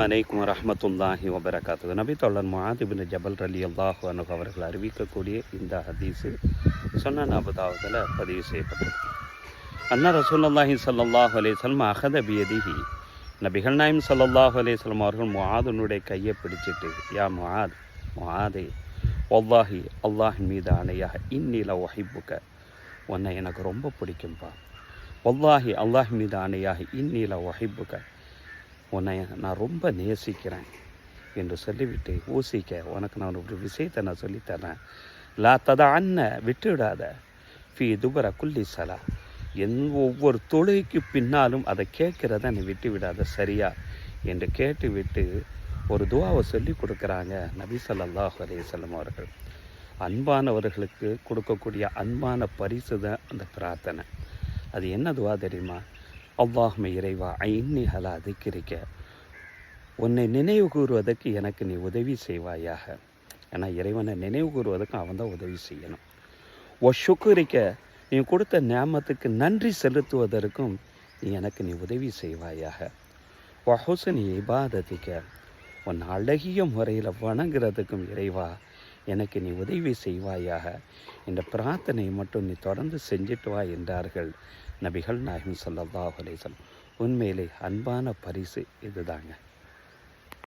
அலைக்கும் வரஹ்மத்துல்லாஹி வபரகாத்துஹு. நபி தோழர் முஆத் இப்னு ஜபல் ரலியல்லாஹு அன்ஹு அவர்கள் அறிவிக்கக்கூடிய இந்த ஹதீஸு சுனன் அபூதாவுதில் பதிவு செய்யப்பட்டது. அன்ன ரசூலுல்லாஹி ஸல்லல்லாஹு அலைஹி வஸல்லம் அஹத பியதிஹி, நபிகள் நாயகம் ஸல்லல்லாஹு அலைஹி வஸல்லம் அவர்கள் முஆதுனுடைய கையை பிடிச்சிட்டு, யா முஆத், முஆதே, வல்லாஹி அல்லாஹின் மீது ஆணையாக, இன்னி லஉஹிப்புக, உன்னை எனக்கு ரொம்ப பிடிக்கும்பா. வல்லாஹி அல்லாஹின் மீது ஆணையாக, இன்னி லஉஹிப்புக, உன்னை நான் ரொம்ப நேசிக்கிறேன் என்று சொல்லிவிட்டு, ஊசிக்க, உனக்கு நான் ஒரு விஷயத்தை நான் சொல்லித்தரேன். லா ததா அன்ன, விட்டுவிடாத, ஃபி துபர குல்லி சலா, ஒவ்வொரு தொழுகைக்கு பின்னாலும் அதை கேட்குறத நீ விட்டு விடாத, சரியா என்று கேட்டுவிட்டு ஒரு துவாவை சொல்லி கொடுக்குறாங்க நபி ஸல்லல்லாஹு அலைஹி வஸல்லம் அவர்கள். அன்பானவர்களுக்கு கொடுக்கக்கூடிய அன்பான பரிசு தான் அந்த பிரார்த்தனை. அது என்ன துவா தெரியுமா? அல்லாஹும்ம இறைவா, ஐன்னி ஹலா திக்ரிக்க, உன்னை நினைவு கூறுவதற்கு எனக்கு நீ உதவி செய்வாயாக. ஏன்னா இறைவனை நினைவு கூறுவதற்கும் அவன் தான் உதவி செய்யணும். ஓ ஷுக்குரிக்க, நீ கொடுத்த நியாமத்துக்கு நன்றி செலுத்துவதற்கும் நீ உதவி செய்வாயாக. ஓ ஹுஸ்னி இபாதத்திக்க, உன் அழகிய முறையில் வணங்குறதுக்கும் இறைவா எனக்கு நீ உதவி செய்வாயாக என்ற பிரார்த்தனையை மட்டும் நீ தொடர்ந்து செஞ்சுட்டு வா என்றார்கள் நபிகள் நாயகம் ஸல்லல்லாஹு அலைஹி வஸல்லம். உண்மையிலே அன்பான பரிசு இதுதாங்க.